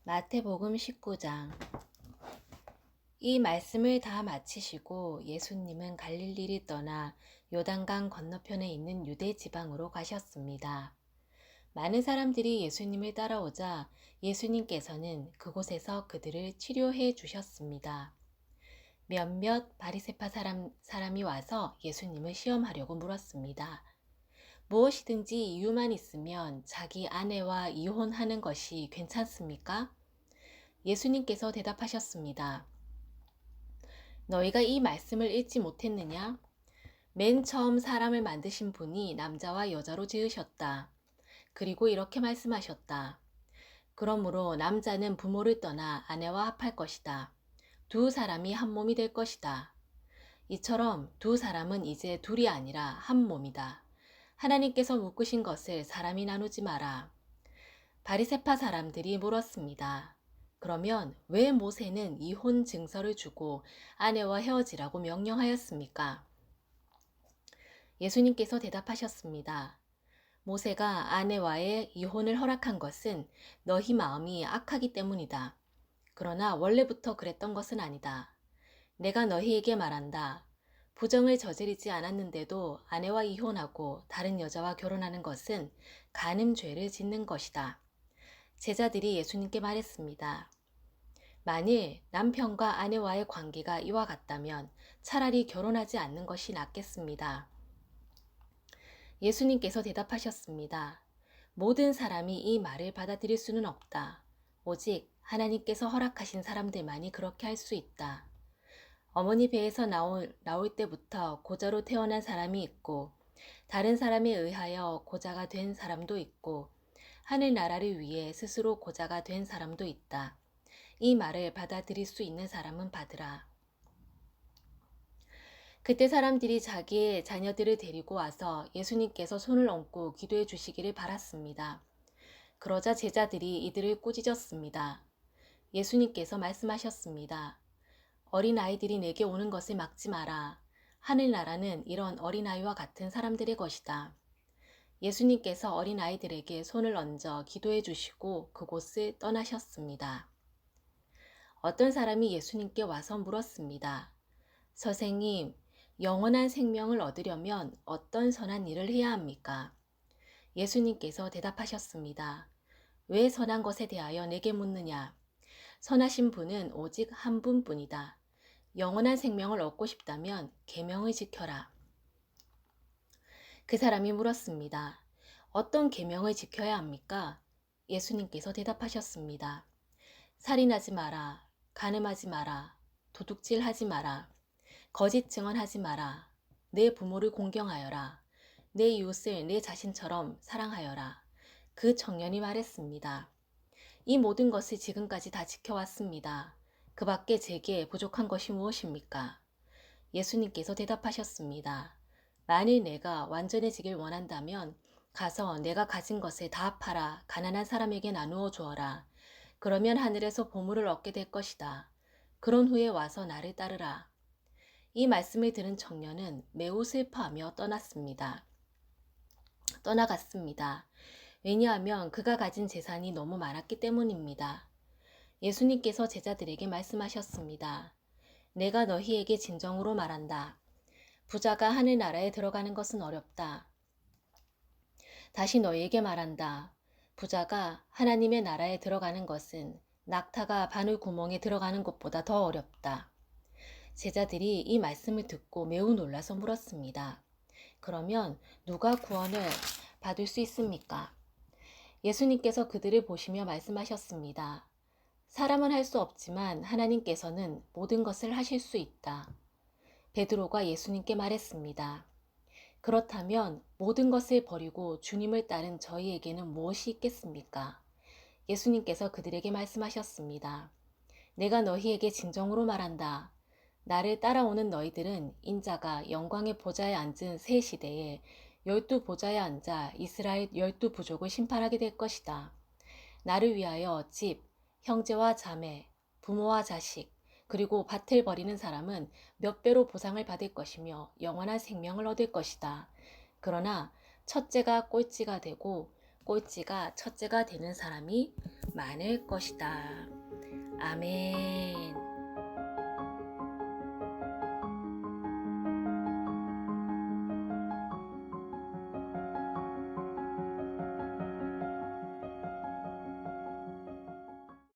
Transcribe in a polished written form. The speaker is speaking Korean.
마태복음 19장. 이 말씀을 다 마치시고 예수님은 갈릴리를 떠나 요단강 건너편에 있는 유대 지방으로 가셨습니다. 많은 사람들이 예수님을 따라오자 예수님께서는 그곳에서 그들을 치료해 주셨습니다. 몇몇 바리새파 사람이 와서 예수님을 시험하려고 물었습니다. 무엇이든지 이유만 있으면 자기 아내와 이혼하는 것이 괜찮습니까? 예수님께서 대답하셨습니다. 너희가 이 말씀을 읽지 못했느냐? 맨 처음 사람을 만드신 분이 남자와 여자로 지으셨다. 그리고 이렇게 말씀하셨다. 그러므로 남자는 부모를 떠나 아내와 합할 것이다. 두 사람이 한 몸이 될 것이다. 이처럼 두 사람은 이제 둘이 아니라 한 몸이다. 하나님께서 묶으신 것을 사람이 나누지 마라. 바리새파 사람들이 물었습니다. 그러면 왜 모세는 이혼 증서를 주고 아내와 헤어지라고 명령하였습니까? 예수님께서 대답하셨습니다. 모세가 아내와의 이혼을 허락한 것은 너희 마음이 악하기 때문이다. 그러나 원래부터 그랬던 것은 아니다. 내가 너희에게 말한다. 부정을 저지르지 않았는데도 아내와 이혼하고 다른 여자와 결혼하는 것은 간음죄를 짓는 것이다. 제자들이 예수님께 말했습니다. 만일 남편과 아내와의 관계가 이와 같다면 차라리 결혼하지 않는 것이 낫겠습니다. 예수님께서 대답하셨습니다. 모든 사람이 이 말을 받아들일 수는 없다. 오직 하나님께서 허락하신 사람들만이 그렇게 할 수 있다. 어머니 배에서 나올 때부터 고자로 태어난 사람이 있고 다른 사람에 의하여 고자가 된 사람도 있고 하늘나라를 위해 스스로 고자가 된 사람도 있다. 이 말을 받아들일 수 있는 사람은 받으라. 그때 사람들이 자기의 자녀들을 데리고 와서 예수님께서 손을 얹고 기도해 주시기를 바랐습니다. 그러자 제자들이 이들을 꾸짖었습니다. 예수님께서 말씀하셨습니다. 어린아이들이 내게 오는 것을 막지 마라. 하늘나라는 이런 어린아이와 같은 사람들의 것이다. 예수님께서 어린아이들에게 손을 얹어 기도해 주시고 그곳을 떠나셨습니다. 어떤 사람이 예수님께 와서 물었습니다. 선생님, 영원한 생명을 얻으려면 어떤 선한 일을 해야 합니까? 예수님께서 대답하셨습니다. 왜 선한 것에 대하여 내게 묻느냐? 선하신 분은 오직 한 분뿐이다. 영원한 생명을 얻고 싶다면 계명을 지켜라. 그 사람이 물었습니다. 어떤 계명을 지켜야 합니까? 예수님께서 대답하셨습니다. 살인하지 마라. 간음하지 마라. 도둑질하지 마라. 거짓 증언하지 마라. 내 부모를 공경하여라. 내 이웃을 내 자신처럼 사랑하여라. 그 청년이 말했습니다. 이 모든 것을 지금까지 다 지켜왔습니다. 그 밖에 제게 부족한 것이 무엇입니까? 예수님께서 대답하셨습니다. 만일 내가 완전해지길 원한다면 가서 내가 가진 것을 다 팔아 가난한 사람에게 나누어 주어라. 그러면 하늘에서 보물을 얻게 될 것이다. 그런 후에 와서 나를 따르라. 이 말씀을 들은 청년은 매우 슬퍼하며 떠나갔습니다. 왜냐하면 그가 가진 재산이 너무 많았기 때문입니다. 예수님께서 제자들에게 말씀하셨습니다. 내가 너희에게 진정으로 말한다. 부자가 하늘나라에 들어가는 것은 어렵다. 다시 너희에게 말한다. 부자가 하나님의 나라에 들어가는 것은 낙타가 바늘 구멍에 들어가는 것보다 더 어렵다. 제자들이 이 말씀을 듣고 매우 놀라서 물었습니다. 그러면 누가 구원을 받을 수 있습니까? 예수님께서 그들을 보시며 말씀하셨습니다. 사람은 할 수 없지만 하나님께서는 모든 것을 하실 수 있다. 베드로가 예수님께 말했습니다. 그렇다면 모든 것을 버리고 주님을 따른 저희에게는 무엇이 있겠습니까? 예수님께서 그들에게 말씀하셨습니다. 내가 너희에게 진정으로 말한다. 나를 따라오는 너희들은 인자가 영광의 보좌에 앉은 새 시대에 12보좌에 앉아 이스라엘 12부족을 심판하게 될 것이다. 나를 위하여 집, 형제와 자매, 부모와 자식, 그리고 밭을 버리는 사람은 몇 배로 보상을 받을 것이며 영원한 생명을 얻을 것이다. 그러나 첫째가 꼴찌가 되고 꼴찌가 첫째가 되는 사람이 많을 것이다. 아멘.